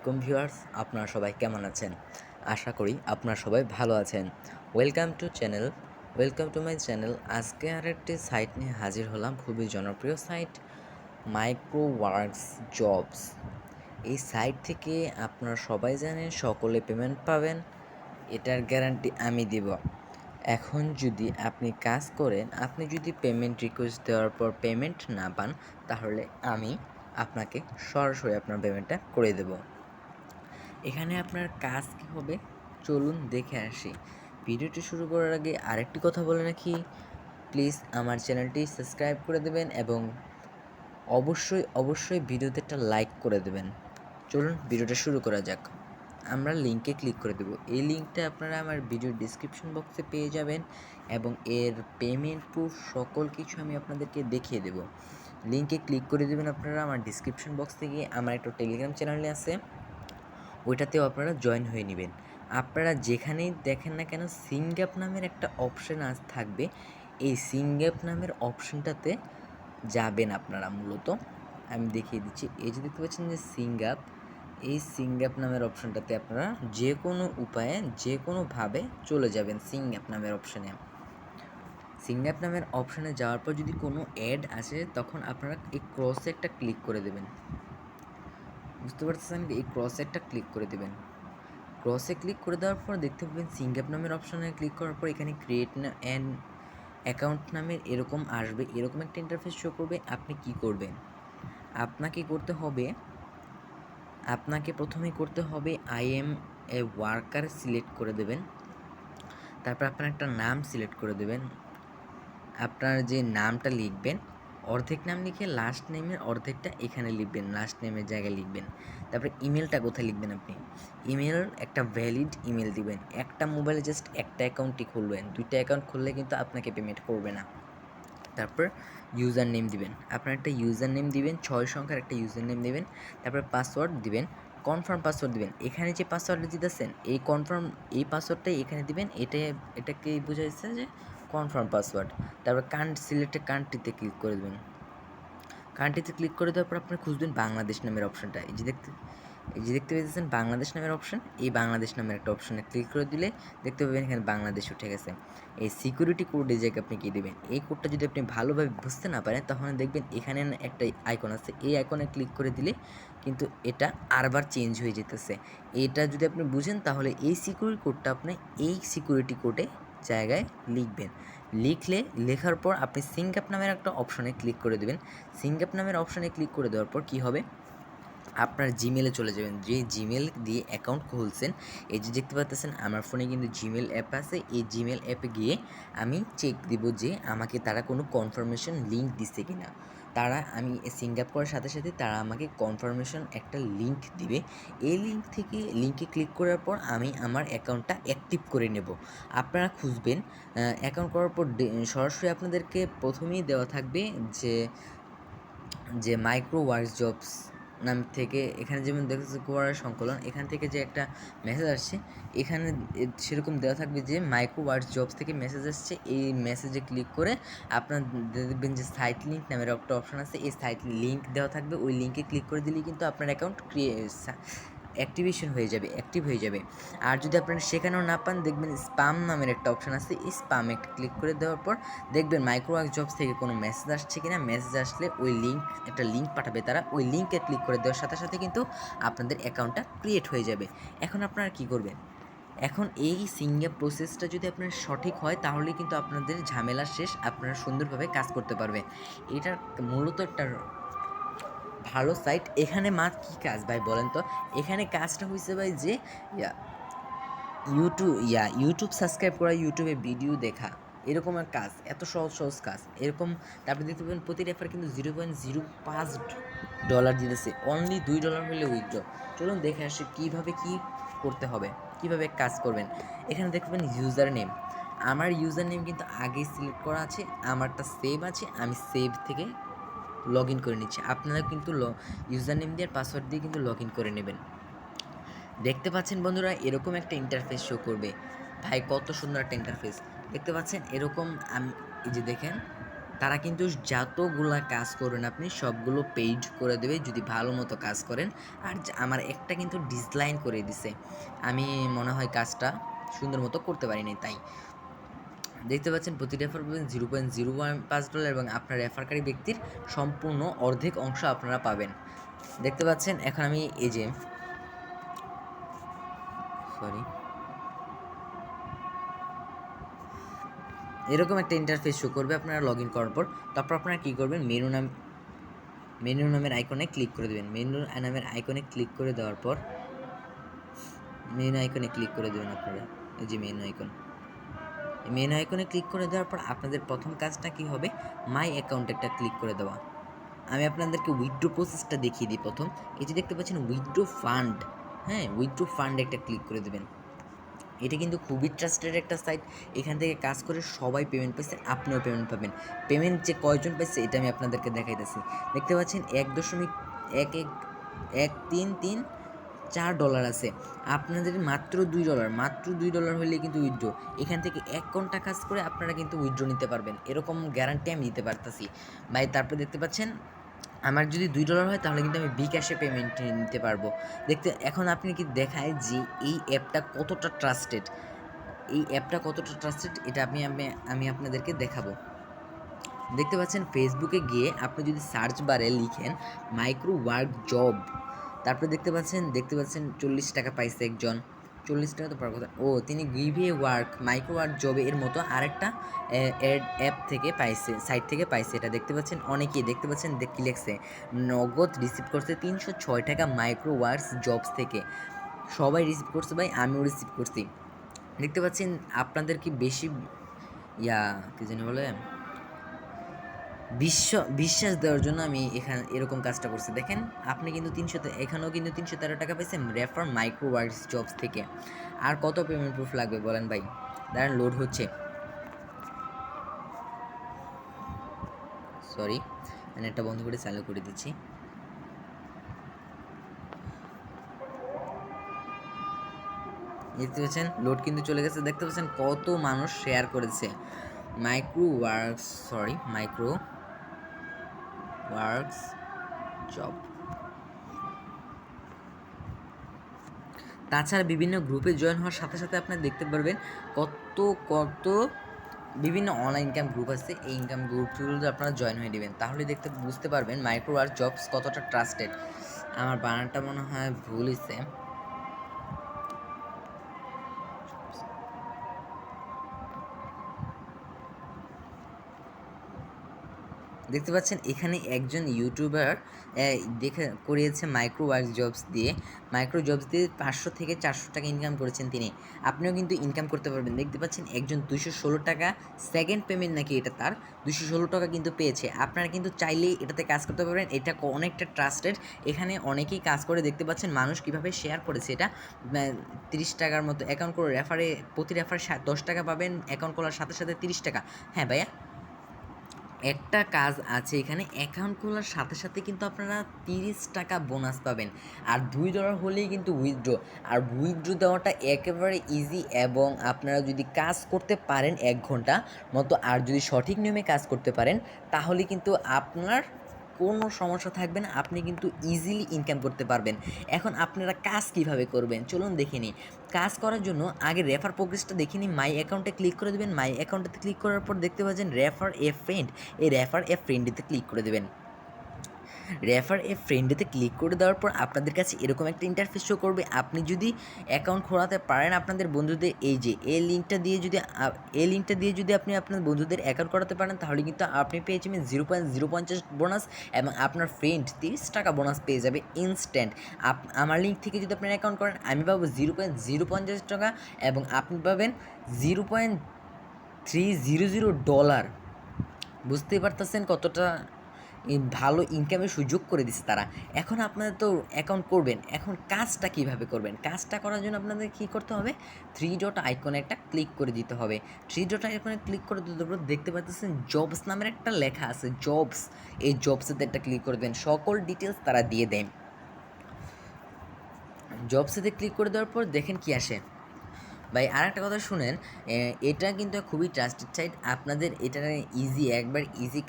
আসসালামাইকুম ভিউয়ার্স, আপনারা সবাই কেমন আছেন? আশা করি আপনারা সবাই ভালো আছেন। Welcome to my channel. আজকে আরেকটি সাইট নিয়ে হাজির হলাম, খুবই জনপ্রিয় সাইট মাইক্রোওয়ার্কস জবস। এই সাইট থেকে আপনারা সবাই জানেন সকলে পেমেন্ট পাবেন, এটার গ্যারান্টি আমি দিব। এখন যদি আপনি কাজ করেন, আপনি যদি পেমেন্ট রিকোয়েস্ট দেওয়ার পর পেমেন্ট না পান, তাহলে আমি আপনাকে সরাসরি আপনার পেমেন্টটা করে দেব। এখানে আপনার কাজ কী হবে, চলুন দেখে আসি। ভিডিওটি শুরু করার আগে আরেকটি কথা বলে রাখি, প্লিজ আমার চ্যানেলটি সাবস্ক্রাইব করে দেবেন এবং অবশ্যই ভিডিওতে একটা লাইক করে দেবেন। চলুন ভিডিওটা শুরু করা যাক। আমরা লিঙ্কে ক্লিক করে দেব। এই লিঙ্কটা আপনারা আমার ভিডিওর ডিসক্রিপশন বক্সে পেয়ে যাবেন এবং এর পেমেন্ট প্রুফ সকল কিছু আমি আপনাদেরকে দেখিয়ে দেব। লিঙ্কে ক্লিক করে দেবেন আপনারা। আমার ডিসক্রিপশন বক্স থেকে আমার একটা টেলিগ্রাম চ্যানেলে আছে, ওইটাতেও আপনারা জয়েন হয়ে নেবেন। আপনারা যেখানেই দেখেন না কেন সিঙ্গাপ নামের একটা অপশান থাকবে, এই সিঙ্গাপ নামের অপশানটাতে যাবেন আপনারা। মূলত আমি দেখিয়ে দিচ্ছি, এই যে দেখতে পাচ্ছেন যে সিঙ্গাপ, এই সিঙ্গাপ নামের অপশানটাতে আপনারা যে কোনো উপায়ে যে কোনোভাবে চলে যাবেন সিঙ্গাপ নামের অপশানে। সিঙ্গাপ নামের অপশানে যাওয়ার পর যদি কোনো অ্যাড আসে, তখন আপনারা এই ক্রসে একটা ক্লিক করে দেবেন। বুঝতে পারতেছেন? এই ক্রসে একটা ক্লিক করে দেবেন। ক্রসে ক্লিক করে দেওয়ার পর দেখতে পাবেন সিঙ্গাপ নামের অপশানে ক্লিক করার পর এখানে ক্রিয়েট অ্যান অ্যাকাউন্ট নামের এরকম আসবে, এরকম একটা ইন্টারফেস শো করবে। আপনি কি করবেন? আপনাকে প্রথমেই করতে হবে I M A worker select করে দেবেন। তারপর আপনার একটা নাম সিলেক্ট করে দেবেন। আপনার যে নামটা লিখবেন, অর্ধেক নাম লিখে লাস্ট নেমের অর্ধেকটা এখানে লিখবেন, লাস্ট নেমের জায়গায় লিখবেন। তারপরে ইমেলটা কোথায় লিখবেন আপনি? ইমেল একটা ভ্যালিড ইমেল দিবেন। একটা মোবাইলে জাস্ট একটা অ্যাকাউন্টই খুলবেন, দুইটা অ্যাকাউন্ট খুললে কিন্তু আপনাকে পেমেন্ট করবে না। তারপর ইউজার নেম দিবেন, আপনার একটা ইউজার নেম দিবেন, 6 সংখ্যার একটা ইউজার নেম দিবেন। তারপর পাসওয়ার্ড দিবেন, কনফার্ম পাসওয়ার্ড দিবেন। এখানে যে পাসওয়ার্ডটা দিতেছেন এই কনফার্ম, এই পাসওয়ার্ডটাই এখানে দিবেন। এটাকে বোঝাইছে যে কনফার্ম পাসওয়ার্ড। তারপর সিলেক্টেড কান্ট্রিতে ক্লিক করে দেবেন। কান্ট্রিতে ক্লিক করে দেওয়ার পর আপনি খুঁজবেন বাংলাদেশ নামের অপশানটা। এই যে দেখতে পেয়েছেন বাংলাদেশ নামের অপশান, এই বাংলাদেশ নামের একটা অপশানে ক্লিক করে দিলে দেখতে পাবেন এখানে বাংলাদেশ উঠে গেছে। এই সিকিউরিটি কোড এই জায়গায় আপনি কী দেবেন? এই কোডটা যদি আপনি ভালোভাবে বুঝতে না পারেন, তখন দেখবেন এখানে একটা আইকন আছে, এই আইকনে ক্লিক করে দিলে কিন্তু এটা আরবার চেঞ্জ হয়ে যেতেছে। এটা যদি আপনি বুঝেন তাহলে এই সিকিউরিটি কোডটা আপনি এই সিকিউরিটি কোডে জায়গায় লিখবেন। লেখার পর আপনি সিঙ্গাপ নামের একটা অপশনে ক্লিক করে দেবেন। সিঙ্গাপ নামের অপশনে ক্লিক করে দেওয়ার পর কী হবে, আপনার জিমেলে চলে যাবেন। যে জিমেল দিয়ে অ্যাকাউন্ট খুলছেন, এই যে দেখতে পাচ্ছেন আমার ফোনে কিন্তু জিমেল অ্যাপ আছে। এই জিমেল অ্যাপে গিয়ে আমি চেক দিব যে আমাকে তারা কোনো কনফার্মেশন লিঙ্ক দিচ্ছে কি না। আমি সিঙ্গাপ করার সাথে সাথে তারা আমাকে কনফার্মেশন একটা লিঙ্ক দিবে। এই লিঙ্কে ক্লিক করার পর আমি আমার অ্যাকাউন্টটা অ্যাক্টিভ করে নেব। আপনারা খুঁজবেন অ্যাকাউন্ট করার পর সরাসরি আপনাদেরকে প্রথমেই দেওয়া থাকবে যে মাইক্রো ওয়ার্কস জবস নাম থেকে, এখানে যেমন দেখতেছে কোয়ার সংকলন, এখান থেকে যে একটা মেসেজ আসছে, এখানে সেরকম দেওয়া থাকবে যে মাইক্রো ওয়ার্কস জবস থেকে মেসেজ আসছে। এই মেসেজে ক্লিক করে আপনার দেখবেন যে সাইট লিঙ্ক নামের একটা অপশান আছে, এই সাইট লিঙ্ক দেওয়া থাকবে। ওই লিঙ্কে ক্লিক করে দিলেই কিন্তু আপনার অ্যাকাউন্ট অ্যাক্টিভ হয়ে যাবে। আর যদি আপনারা সেখানেও না পান, দেখবেন স্পাম নামের একটা অপশান আছে, এই স্পামে ক্লিক করে দেওয়ার পর দেখবেন মাইক্রোওয়ার্ক জবস থেকে কোনো মেসেজ আসছে কিনা। মেসেজ আসলে একটা লিঙ্ক পাঠাবে তারা, ওই লিঙ্কে ক্লিক করে দেওয়ার সাথে সাথে কিন্তু আপনাদের অ্যাকাউন্টটা ক্রিয়েট হয়ে যাবে। এখন আপনারা কী করবেন? এখন এই সিঙ্গাপ প্রসেসটা যদি আপনার সঠিক হয়, তাহলে কিন্তু আপনাদের ঝামেলা শেষ, আপনারা সুন্দরভাবে কাজ করতে পারবেন। এটা মূলত একটা ভালো সাইট। এখানে কী কাজ ভাই বলেন তো? এখানে কাজটা হয়েছে ভাই যে ইউটিউব সাবস্ক্রাইব করা, ইউটিউবে ভিডিও দেখা, এরকম এক কাজ, এত সহজ কাজ এরকম। তারপরে দেখতে পাবেন প্রতি রেফার কিন্তু $0.05 দিতেছে, অনলি $2 হলে উইথড্র। চলুন দেখে আসি কীভাবে কী করতে হবে, কীভাবে কাজ করবেন। এখানে দেখবেন ইউজার নেম, আমার ইউজার নেম কিন্তু আগেই সিলেক্ট করা আছে, আমারটা সেভ আছে, আমি সেভ থেকে লগ ইন করে নিচ্ছি। আপনারা কিন্তু ইউজার নেম দিয়ে আর পাসওয়ার্ড দিয়ে কিন্তু লগ ইন করে নেবেন। দেখতে পাচ্ছেন বন্ধুরা, এরকম একটা ইন্টারফেস শো করবে। ভাই কত সুন্দর একটা ইন্টারফেস দেখতে পাচ্ছেন। এরকম এই যে দেখেন, তারা কিন্তু যতগুলা কাজ করবেন আপনি সবগুলো পেইড করে দেবে যদি ভালো মতো কাজ করেন। আর আমার একটা কিন্তু ডিসলাইন করে দিছে, আমি মনে হয় কাজটা সুন্দর মতো করতে পারিনি তাই। দেখতে পাচ্ছেন প্রতি রেফার পাবেন $0.05 এবং আপনার রেফারকারী ব্যক্তির সম্পূর্ণ অর্ধেক অংশ আপনারা পাবেন। দেখতে পাচ্ছেন এখন আমি এই যে এরকম একটা ইন্টারফেস শো করবে আপনারা লগ ইন করার পর। তারপর আপনারা কী করবেন, মেনু নামের আইকনে ক্লিক করে দেবেন। মেনু নামের আইকনে ক্লিক করে দেওয়ার পর আপনারা এই যে মেনু আইকনে ক্লিক করে দেওয়ার পর আপনাদের প্রথম কাজটা কী হবে, মাই অ্যাকাউন্ট একটা ক্লিক করে দেওয়া। আমি আপনাদেরকে উইথড্র প্রসেসটা দেখিয়ে দিই। প্রথম এই যে দেখতে পাচ্ছেন উইথড্র ফান্ড, হ্যাঁ উইথড্র ফান্ড একটা ক্লিক করে দেবেন। এটা কিন্তু খুবই ট্রাস্টেড একটা সাইট, এখান থেকে কাজ করে সবাই পেমেন্ট পাইছে, আপনিও পেমেন্ট পাবেন। পেমেন্ট যে কয়জন পাইছে এটা আমি আপনাদেরকে দেখাইতেছি। দেখতে পাচ্ছেন $1.1334 আছে। আপনাদের মাত্র $2 হলেই কিন্তু উইথড্র, এখান থেকে 1 ঘন্টা কাজ করে আপনারা কিন্তু উইথড্র নিতে পারবেন, এরকম গ্যারান্টি আমি নিতে পারতাছি ভাই। তারপরে দেখতে পাচ্ছেন আমার যদি $2 হয় তাহলে কিন্তু আমি বিকাশে পেমেন্ট নিতে পারবো। এখন আপনি কি দেখায় যে এই অ্যাপটা কতটা ট্রাস্টেড, এটা আমি আপনাদেরকে দেখাবো। দেখতে পাচ্ছেন ফেসবুকে গিয়ে আপনি যদি সার্চ বারে লিখেন মাইক্রো ওয়ার্ক জব, তারপরে দেখতে পাচ্ছেন 40 টাকা পাইছে একজন। 40 টাকা তো পাওয়ার কথা, তিনি গিভে ওয়ার্ক মাইক্রো ওয়ার্ক জবে এর মতো আরেকটা অ্যাপ থেকে পাইছে, সাইট থেকে পাইছে। এটা দেখতে পাচ্ছেন অনেকেই দেখতে পাচ্ছেন কি লেখছে, নগদ রিসিভ করছে 306 টাকা মাইক্রো ওয়ার্কস জবস থেকে। সবাই রিসিভ করছে ভাই, আমিও রিসিভ করছি। দেখতে পাচ্ছেন আপনাদের কি বেশি কি জানি বলে বিশ্বাস দেওয়ার জন্য আমি এখানে এরকম কাজটা করছি। দেখেন আপনি কিন্তু এখানেও কিন্তু 313 টাকা পাইছেন রেফার মাইক্রো ওয়ার্কস জবস থেকে। আর কত পেমেন্ট প্রুফ লাগবে বলেন ভাই? দাঁড়ান লোড হচ্ছে, সরি নেটটা বন্ধ করে চালু করে দিচ্ছি। দেখতে পাচ্ছেন লোড কিন্তু চলে গেছে। দেখতে পাচ্ছেন কত মানুষ শেয়ার করেছে মাইক্রো ওয়ার্কস জব। তাছাড়া বিভিন্ন গ্রুপে জয়েন হওয়ার সাথে সাথে আপনি দেখতে পারবেন কত বিভিন্ন অনলাইন ইনকাম গ্রুপ আছে। এই ইনকাম গ্রুপগুলোতে আপনারা জয়েন হয়ে নেবেন, তাহলে বুঝতে পারবেন মাইক্রো ওয়ার্ক জবস কতটা ট্রাস্টেড। আমার বানানটা মনে হয় ভুল হয়েছে। দেখতে পাচ্ছেন এখানে একজন ইউটিউবার করিয়েছে মাইক্রো ওয়ার্ক জবস দিয়ে 500 থেকে 400 টাকা ইনকাম করেছেন তিনি। আপনিও কিন্তু ইনকাম করতে পারবেন। দেখতে পাচ্ছেন একজন 216 টাকা সেকেন্ড পেমেন্ট নাকি এটা তার 216 টাকা কিন্তু পেয়েছে। আপনারা কিন্তু চাইলেই এটাতে কাজ করতে পারবেন, এটা অনেকটা ট্রাস্টেড। এখানে অনেকেই কাজ করে, দেখতে পাচ্ছেন মানুষ কীভাবে শেয়ার করেছে। এটা 30 টাকার মতো অ্যাকাউন্ট করে প্রতি রেফারে 10 টাকা পাবেন, অ্যাকাউন্ট খোলার সাথে সাথে 30 টাকা। হ্যাঁ ভাইয়া, একটা কাজ আছে এখানে, অ্যাকাউন্ট খোলার সাথে সাথে কিন্তু আপনারা 30 টাকা বোনাস পাবেন। আর $2 হলেই কিন্তু উইথড্র, আর উইথড্র দেওয়াটা একেবারে ইজি। এবং আপনারা যদি কাজ করতে পারেন 1 ঘন্টা মতো, আর যদি সঠিক নিয়মে কাজ করতে পারেন তাহলে কিন্তু আপনার কোনো সমস্যা থাকবে না, আপনি কিন্তু ইজিলি ইনকাম করতে পারবেন। এখন আপনারা কাজ কিভাবে করবেন চলুন দেখে নিই। কাজ করার জন্য আগে রেফার প্রোগ্রেসটা দেখে নিই। মাই অ্যাকাউন্টে ক্লিক করে দেবেন। মাই অ্যাকাউন্টে ক্লিক করার পর দেখতে পাচ্ছেন রেফার এ ফ্রেন্ড, এই রেফার এ ফ্রেন্ডেতে ক্লিক করে দেবেন। রেফার এ ফ্রেন্ডেতে ক্লিক করে দেওয়ার পর আপনাদের কাছে এরকম একটা ইন্টারফেস শো করবে। আপনি যদি অ্যাকাউন্ট খোলাতে পারেন আপনাদের বন্ধুদের, এই লিঙ্কটা দিয়ে যদি আপনি আপনার বন্ধুদের অ্যাকাউন্ট করাতে পারেন তাহলে কিন্তু আপনি পেয়ে যাবেন 0.050 বোনাস, এবং আপনার ফ্রেন্ড 30 টাকা বোনাস পেয়ে যাবে ইনস্ট্যান্ট। আমার লিঙ্ক থেকে যদি আপনার অ্যাকাউন্ট করেন আমি পাবো 0.050 টাকা, এবং আপনি পাবেন $0.300। বুঝতেই পারতেছেন কতটা ভালো ইনকামের সুযোগ করে দিচ্ছে তারা। এখন আপনাদের তো অ্যাকাউন্ট করবেন, এখন কাজটা কিভাবে করবেন? কাজটা করার জন্য আপনাদের কী করতে হবে, 3 ডট আইকনে একটা ক্লিক করে দিতে হবে। 3 ডট আইকনে ক্লিক করে দিতে পর দেখতে পাচ্ছেন জবস নামের একটা লেখা আছে, জবস। এই জবসেতে একটা ক্লিক করে দেবেন, সকল ডিটেলস তারা দিয়ে দেন। জবসেতে ক্লিক করে দেওয়ার পর দেখেন কি আসে, ভাই আরেকটা কথা শুনেন, এটা কিন্তু খুবই ট্রাস্টেড সাইট। আপনাদের এটা ইজি, একবার ইজি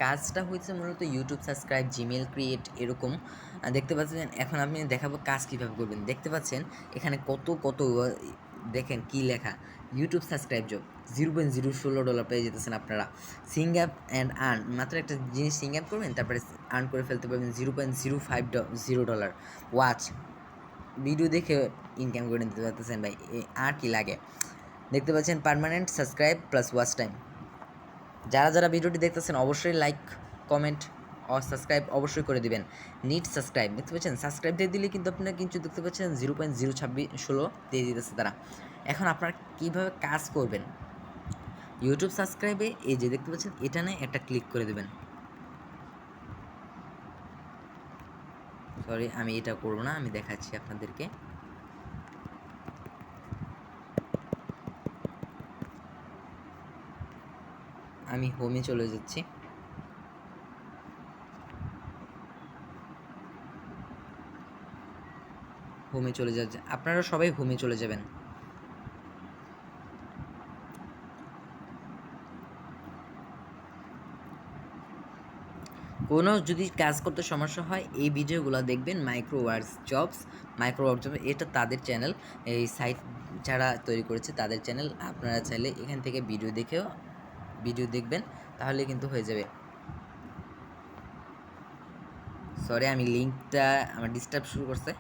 কাজটা হচ্ছে মূলত ইউটিউব সাবস্ক্রাইব, জিমেল ক্রিয়েট এরকম। দেখতে পাচ্ছেন, এখন আমি দেখাবো কাজ কীভাবে করবেন। দেখতে পাচ্ছেন এখানে কত কত দেখেন কি লেখা, ইউটিউব সাবস্ক্রাইব জব $0.016 পেয়ে যেতেছেন আপনারা। সিং অ্যাপ অ্যান্ড আর্ন, মাত্র একটা জিনিস সিং অ্যাপ করবেন, তারপরে আর্ন করে ফেলতে পারবেন $0.050। ওয়াচ ভিডিও দেখে ইনকাম করে নিতে পারতেছেন ভাই, আর কি লাগে। দেখতে পাচ্ছেন permanent subscribe plus watch time. যারা ভিডিওটি দেখতেছেন অবশ্যই লাইক, কমেন্ট ও সাবস্ক্রাইব অবশ্যই করে দিবেন। নিড সাবস্ক্রাইব, দেখতে পাচ্ছেন সাবস্ক্রাইব দিয়ে দিলে কিন্তু আপনারা কিন্তু দেখতে পাচ্ছেন 0.016 দিয়ে দিতেছে তারা। এখন আপনারা কীভাবে কাজ করবেন, ইউটিউব সাবস্ক্রাইবে এই যে দেখতে পাচ্ছেন এটা নিয়ে একটা ক্লিক করে দেবেন। সরি, আমি এটা করব না, আমি দেখাচ্ছি আপনাদেরকে। আমি হোমে চলে যাচ্ছি। হোমে চলে যাচ্ছে, আপনারা সবাই হোমে চলে যাবেন। কোনো যদি কাজ করতে সমস্যা হয় এই ভিডিওগুলো দেখবেন, মাইক্রোওয়ার্কস জবস, এটা তাদের চ্যানেল, এই সাইট যারা তৈরি করেছে তাদের চ্যানেল। আপনারা চাইলে এখান থেকে ভিডিও দেখবেন, তাহলে কিন্তু হয়ে যাবে। সরি, আমি লিঙ্কটা আমার ডিস্টার্ব শুরু করছে।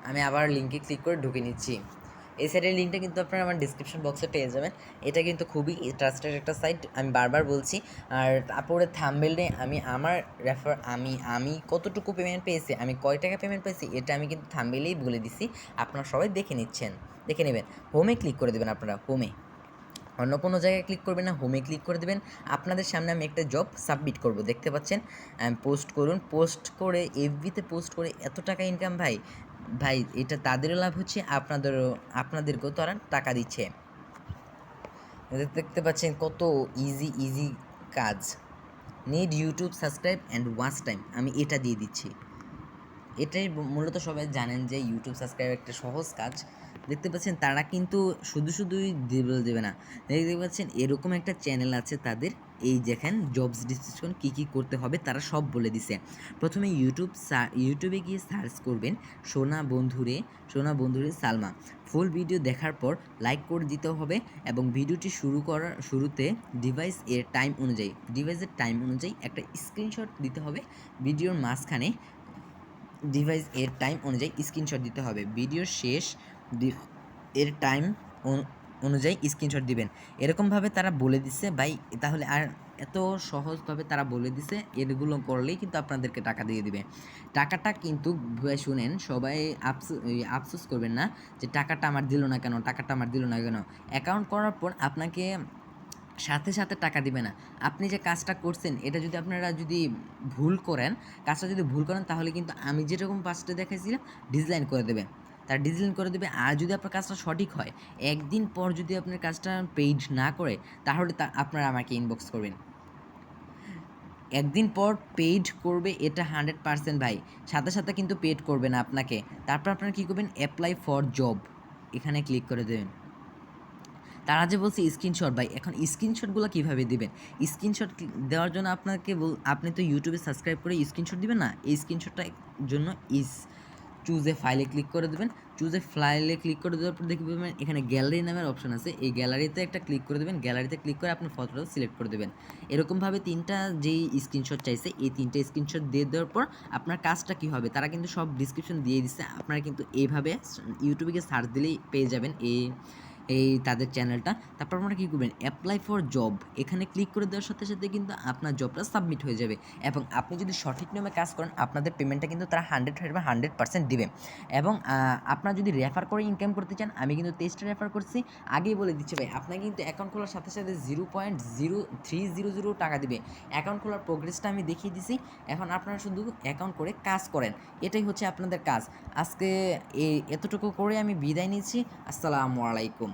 আমি আবার লিঙ্কে ক্লিক করে ঢুকে নিচ্ছি। এই সাইটের লিঙ্কটা কিন্তু আপনারা আমার ডিসক্রিপশন বক্সে পেয়ে যাবেন। এটা কিন্তু খুবই ট্রাস্টেড একটা সাইট, আমি বারবার বলছি। আর তারপরে থাম্বনেইলে আমি কতটুকু পেমেন্ট পেয়েছি, আমি কয় টাকা পেমেন্ট পেয়েছি, এটা আমি কিন্তু থাম্বনেইলেই বলে দিছি। আপনারা সবাই দেখে নেবেন। হোমে ক্লিক করে দেবেন আপনারা, হোমে, অন্য কোনো জায়গায় ক্লিক করবেন না, হোমে ক্লিক করে দেবেন। আপনাদের সামনে আমি একটা জব সাবমিট করব, দেখতে পাচ্ছেন। পোস্ট করুন, পোস্ট করে এফবিতে পোস্ট করে এত টাকা ইনকাম ভাই। এটা তাদেরও লাভ হচ্ছে, আপনাদেরকেও তারা টাকা দিচ্ছে। দেখতে পাচ্ছেন কত ইজি কাজ। Need YouTube subscribe and watch time, আমি এটা দিয়ে দিচ্ছি। এটাই মূলত সবাই জানেন যে ইউটিউব সাবস্ক্রাইব একটা সহজ কাজ। দেখতে পাচ্ছেন তারা কিন্তু শুধুই দেবে না, দেখতে পাচ্ছেন এরকম একটা চ্যানেল আছে তাদের। এই দেখেন জবস ডিসক্রিপশন কী করতে হবে তারা সব বলে দিছে। প্রথমে ইউটিউবে গিয়ে সার্চ করবেন সোনা বন্ধুরে সালমা। ফুল ভিডিও দেখার পর লাইক করে দিতে হবে, এবং ভিডিওটি শুরুতে ডিভাইসের টাইম অনুযায়ী একটা স্ক্রিনশট দিতে হবে। ভিডিওর মাঝখানে ডিভাইসের টাইম অনুযায়ী স্ক্রিনশট দিতে হবে। ভিডিওর শেষ এর টাইম অনুযায়ী স্ক্রিনশট দিবেন। এরকমভাবে তারা বলে দিচ্ছে ভাই, তাহলে আর এত সহজভাবে তারা বলে দিছে, এগুলো করলেই কিন্তু আপনাদেরকে টাকা দিয়ে দিবে। টাকাটা কিন্তু শুনেন, সবাই আফসোস করবেন না যে টাকাটা আমার দিল না কেন। অ্যাকাউন্ট করার পর আপনাকে সাথে টাকা দিবে না। আপনি যে কাজটা করছেন এটা যদি আপনারা কাজটা যদি ভুল করেন, তাহলে কিন্তু আমি যেরকম কাজটা দেখাইছিলাম ডিসলাইন করে দেবে, আর যদি আপনার কাজটা সঠিক হয়, একদিন পর যদি আপনার কাজটা পেইড না করে, তাহলে আপনারা আমাকে ইনবক্স করবেন। একদিন পর পেইড করবে, এটা 100% ভাই। সাথে কিন্তু পেড করবে না আপনাকে। তারপর আপনারা কী করবেন, অ্যাপ্লাই ফর জব, এখানে ক্লিক করে দেবেন। তারা যে বলছে স্ক্রিনশট, ভাই এখন স্ক্রিনশটগুলো কীভাবে দিবেন? স্ক্রিনশট দেওয়ার জন্য আপনি তো ইউটিউবে সাবস্ক্রাইব করে স্ক্রিনশট দিবেন না। এই স্ক্রিনশটটার জন্য চুজ এ ফাইলে ক্লিক করে দেবেন। চুজ এ ফাইলে ক্লিক করে দেওয়ার পর দেখবেন এখানে গ্যালারি নামের অপশন আছে, এই গ্যালারিতে একটা ক্লিক করে দেবেন। গ্যালারিতে ক্লিক করে আপনার ফটোটা সিলেক্ট করে দেবেন। এরকমভাবে তিনটা যেই স্ক্রিনশট চাইছে, এই তিনটে স্ক্রিনশট দিয়ে দেওয়ার পর আপনার কাজটা কী হবে তারা কিন্তু সব ডিসক্রিপশন দিয়ে দিচ্ছে। আপনারা কিন্তু এইভাবে ইউটিউবে গিয়ে সার্চ দিলেই পেয়ে যাবেন এই তাদের চ্যানেলটা। তারপর আপনারা কী করবেন, অ্যাপ্লাই ফর জব এখানে ক্লিক করে দেওয়ার সাথে সাথে কিন্তু আপনার জবটা সাবমিট হয়ে যাবে এবং আপনি যদি সঠিক নিয়মে কাজ করেন আপনাদের পেমেন্টটা কিন্তু তারা 100% দিবে। এবং আপনারা যদি রেফার করে ইনকাম করতে চান, আমি কিন্তু 23টা রেফার করছি, আগেই বলে দিচ্ছি ভাই, আপনাকে কিন্তু অ্যাকাউন্ট খোলার সাথে সাথে 0.0300 টাকা দিবে। অ্যাকাউন্ট খোলার প্রোগ্রেসটা আমি দেখিয়ে দিছি, এখন আপনারা শুধু অ্যাকাউন্ট করে কাজ করেন, এটাই হচ্ছে আপনাদের কাজ। আজকে এতটুকু করে আমি বিদায় নিচ্ছি। আসসালামু আলাইকুম।